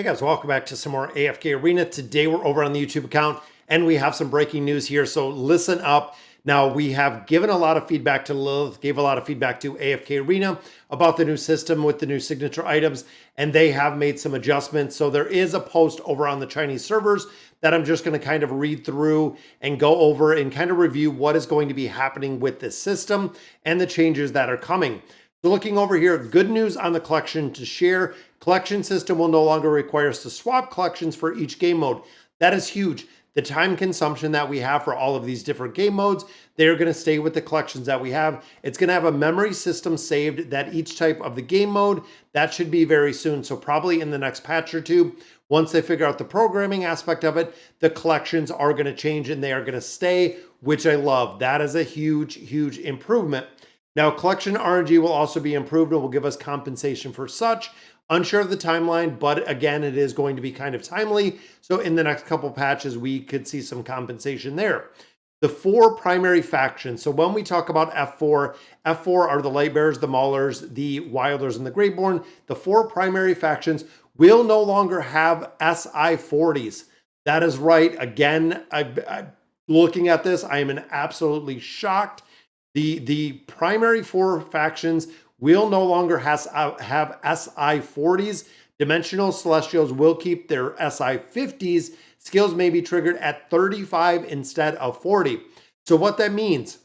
Hey guys, welcome back to some more AFK Arena. Today we're over on the YouTube account and we have some breaking news here, so listen up. Now, we have given a lot of feedback to Lilith, gave a lot of feedback to AFK Arena about the new system with the new signature items, and they have made some adjustments. So there is a post over on the Chinese servers that I'm just going to kind of read through and go over and kind of review what is going to be happening with this system and the changes that are coming. So looking over here, good news on the collection to share. Collection system will no longer require us to swap collections for each game mode. That is huge. The time consumption that we have for all of these different game modes, they're going to stay with the collections that we have. It's going to have a memory system saved that each type of the game mode, that should be very soon. So probably in the next patch or two, once they figure out the programming aspect of it, the collections are going to change and they are going to stay, which I love. That is a huge, huge improvement. Now, collection RNG will also be improved and will give us compensation for such. Unsure of the timeline, but again, it is going to be kind of timely. So in the next couple patches, we could see some compensation there. The four primary factions. So when we talk about F4, F4 are the Lightbearers, the Maulers, the Wilders, and the Greatborn. The four primary factions will no longer have SI40s. That is right. Again, I'm looking at this, I am absolutely shocked. The primary four factions will no longer have SI40s. Dimensional Celestials will keep their SI50s. Skills may be triggered at 35 instead of 40. So what that means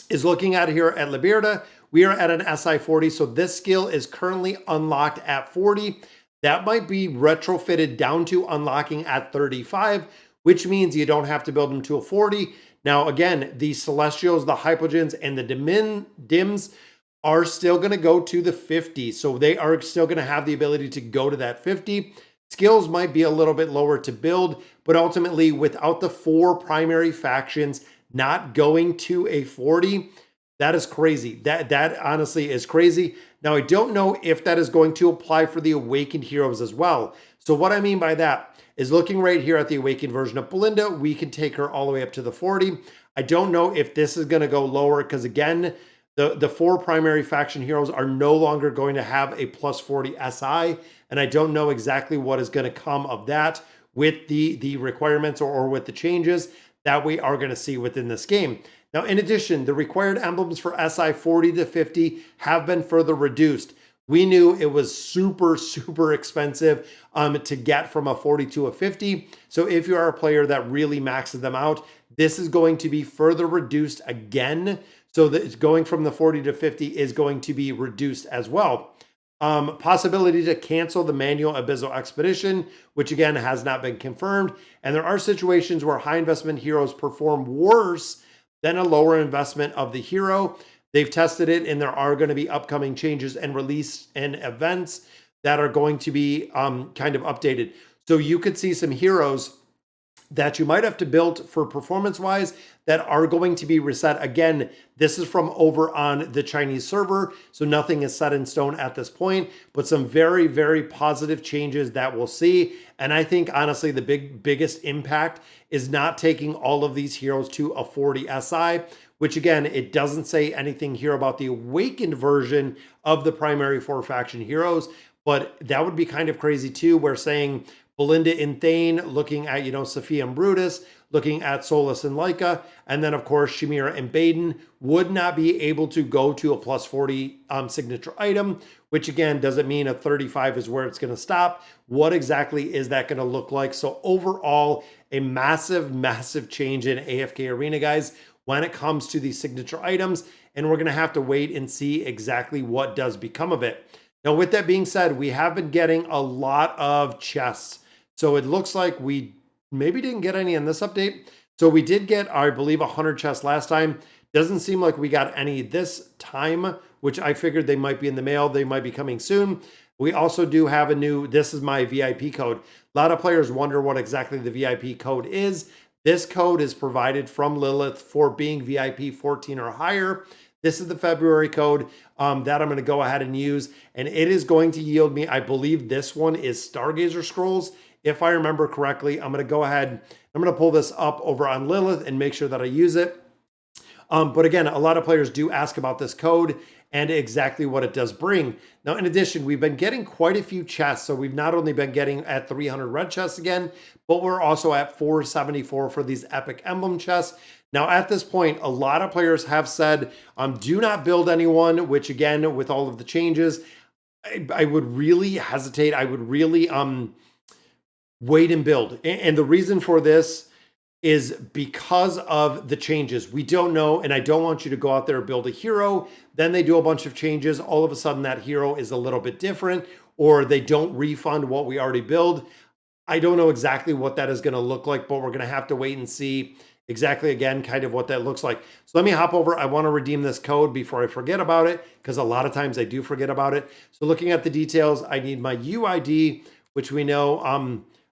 is, looking at here at Liberta, we are at an SI40. So this skill is currently unlocked at 40. That might be retrofitted down to unlocking at 35, which means you don't have to build them to a 40. Now, again, the Celestials, the Hypogens, and the Dims are still going to go to the 50. So they are still going to have the ability to go to that 50. Skills might be a little bit lower to build, but ultimately, without the four primary factions not going to a 40, that is crazy. That honestly is crazy. Now, I don't know if that is going to apply for the Awakened heroes as well. So what I mean by that is, looking right here at the Awakened version of Belinda, we can take her all the way up to the 40. I don't know if this is going to go lower because, again, the four primary faction heroes are no longer going to have a plus 40 SI, and I don't know exactly what is going to come of that with the requirements or with the changes that we are going to see within this game. Now, in addition, the required emblems for SI 40 to 50 have been further reduced. We knew it was super, super expensive to get from a 40 to a 50. So if you are a player that really maxes them out, this is going to be further reduced again. So that going from the 40 to 50 is going to be reduced as well. Possibility to cancel the manual Abyssal Expedition, which again has not been confirmed. And there are situations where high investment heroes perform worse than a lower investment of the hero. They've tested it, and there are going to be upcoming changes and release and events that are going to be kind of updated. So you could see some heroes that you might have to build for performance-wise that are going to be reset. Again, this is from over on the Chinese server, so nothing is set in stone at this point, but some very, very positive changes that we'll see. And I think, honestly, the biggest impact is not taking all of these heroes to a 40 SI, which, again, it doesn't say anything here about the Awakened version of the primary four faction heroes, but that would be kind of crazy too. We're saying Belinda and Thane, looking at, Sophia and Brutus, looking at Solus and Leica, and then, of course, Shamira and Baden would not be able to go to a plus 40 signature item, which, again, doesn't mean a 35 is where it's going to stop. What exactly is that going to look like? So overall, a massive, massive change in AFK Arena, guys, when it comes to these signature items, and we're going to have to wait and see exactly what does become of it. Now, with that being said, we have been getting a lot of chests. So it looks like we maybe didn't get any in this update. So we did get, I believe, 100 chests last time. Doesn't seem like we got any this time, which I figured they might be in the mail. They might be coming soon. We also do have a new, this is my VIP code. A lot of players wonder what exactly the VIP code is. This code is provided from Lilith for being VIP 14 or higher. This is the February code that I'm going to go ahead and use. And it is going to yield me, I believe this one is Stargazer Scrolls. If I remember correctly, I'm going to go ahead, I'm going to pull this up over on Lilith and make sure that I use it. But again, a lot of players do ask about this code, and exactly what it does bring. Now, in addition, we've been getting quite a few chests. So we've not only been getting at 300 red chests again, but we're also at 474 for these epic emblem chests. Now, at this point, a lot of players have said, do not build anyone, which again, with all of the changes, I would really hesitate. I would really wait and build. And the reason for this is because of the changes. We don't know, and I don't want you to go out there and build a hero. Then they do a bunch of changes. All of a sudden, that hero is a little bit different, or they don't refund what we already build. I don't know exactly what that is going to look like, but we're going to have to wait and see exactly, again, kind of what that looks like. So let me hop over. I want to redeem this code before I forget about it, because a lot of times I do forget about it. So looking at the details, I need my UID, which we know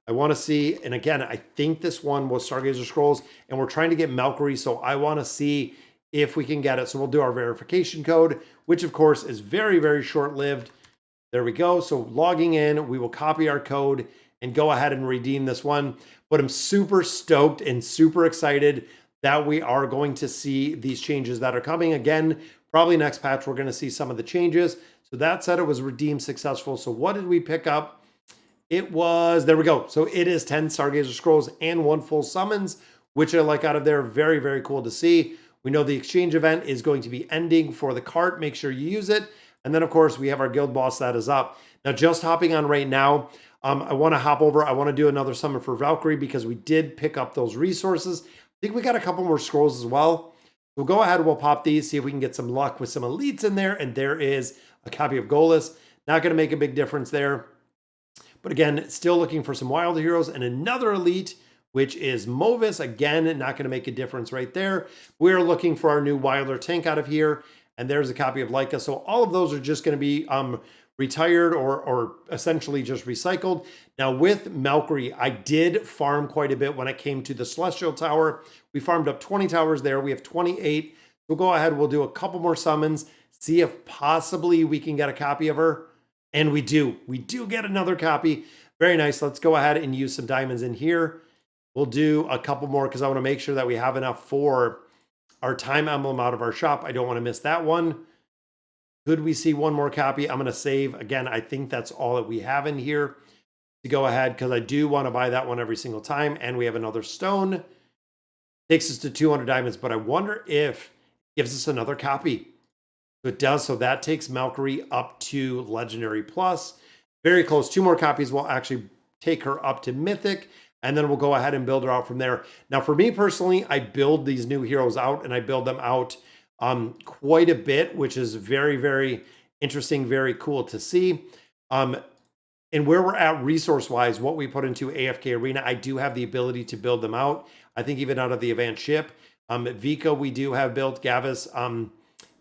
I want to see. And again, I think this one was Stargazer Scrolls, and we're trying to get Valkyrie. So I want to see if we can get it. So we'll do our verification code, which of course is very, very short-lived. There we go. So logging in, we will copy our code and go ahead and redeem this one. But I'm super stoked and super excited that we are going to see these changes that are coming. Again, probably next patch, we're going to see some of the changes. So that said, it was redeemed successful. So what did we pick up? It was, there we go. So it is 10 Stargazer Scrolls and 1 full summons, which I like out of there. Very, very cool to see. We know the exchange event is going to be ending for the cart. Make sure you use it. And then, of course, we have our guild boss that is up. Now, just hopping on right now, I want to hop over. I want to do another summon for Valkyrie because we did pick up those resources. I think we got a couple more scrolls as well. We'll go ahead. We'll pop these, see if we can get some luck with some elites in there. And there is a copy of Golas. Not going to make a big difference there. But again, still looking for some wild heroes and another elite, which is Movis. Again, not going to make a difference right there. We're looking for our new Wilder tank out of here. And there's a copy of Leica. So all of those are just going to be retired or essentially just recycled. Now with Valkyrie, I did farm quite a bit when it came to the Celestial Tower. We farmed up 20 towers there. We have 28. We'll go ahead. We'll do a couple more summons. See if possibly we can get a copy of her. And we do. We do get another copy. Very nice. Let's go ahead and use some diamonds in here. We'll do a couple more because I want to make sure that we have enough for our time emblem out of our shop. I don't want to miss that one. Could we see one more copy? I'm going to save. Again, I think that's all that we have in here to go ahead because I do want to buy that one every single time. And we have another stone. Takes us to 200 diamonds, but I wonder if it gives us another copy. So it does. So that takes Valkyrie up to Legendary Plus. Very close. 2 more copies will actually take her up to Mythic. And then we'll go ahead and build her out from there. Now, for me personally, I build these new heroes out and I build them out quite a bit, which is very, very interesting, very cool to see. And where we're at resource-wise, what we put into AFK Arena, I do have the ability to build them out. I think even out of the advanced ship. Vika, we do have built. Gavis,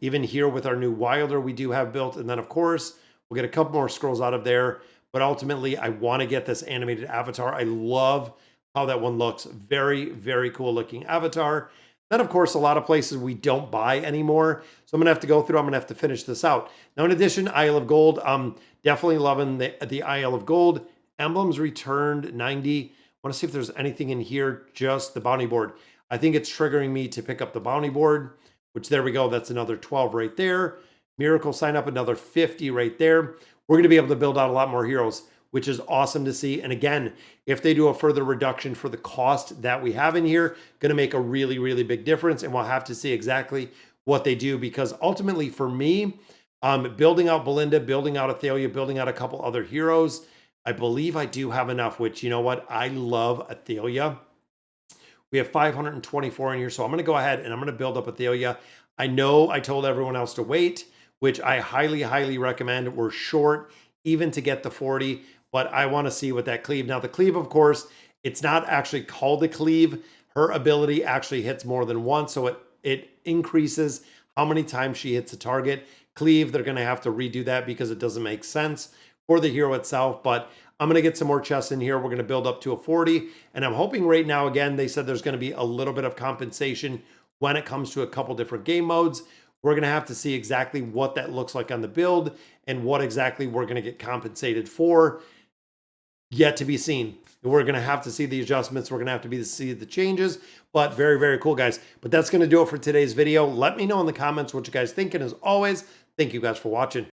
even here with our new Wilder, we do have built. And then, of course, we'll get a couple more scrolls out of there. But ultimately, I want to get this animated avatar. I love how that one looks. Very, very cool looking avatar. Then, of course, a lot of places we don't buy anymore. So I'm going to have to go through. I'm going to have to finish this out. Now, in addition, Isle of Gold. Definitely loving the Isle of Gold. Emblems returned 90. I want to see if there's anything in here. Just the bounty board. I think it's triggering me to pick up the bounty board, which there we go. That's another 12 right there. Miracle sign up, another 50 right there. We're going to be able to build out a lot more heroes, which is awesome to see. And again, if they do a further reduction for the cost that we have in here, going to make a really, really big difference. And we'll have to see exactly what they do, because ultimately for me, building out Belinda, building out Athalia, building out a couple other heroes, I believe I do have enough, which, you know what? I love Athalia. We have 524 in here. So I'm going to go ahead and I'm going to build up Athalia. I know I told everyone else to wait, which I highly, highly recommend. We're short even to get the 40, but I want to see what that cleave. Now the cleave, of course, it's not actually called a cleave. Her ability actually hits more than once, so it increases how many times she hits a target. Cleave, they're going to have to redo that because it doesn't make sense for the hero itself, but I'm going to get some more chests in here. We're going to build up to a 40, and I'm hoping right now, again, they said there's going to be a little bit of compensation when it comes to a couple different game modes. We're going to have to see exactly what that looks like on the build and what exactly we're going to get compensated for. yet to be seen. We're going to have to see the adjustments. We're going to have to see the changes, but very, very cool, guys. But that's going to do it for today's video. Let me know in the comments what you guys think. And as always, thank you guys for watching.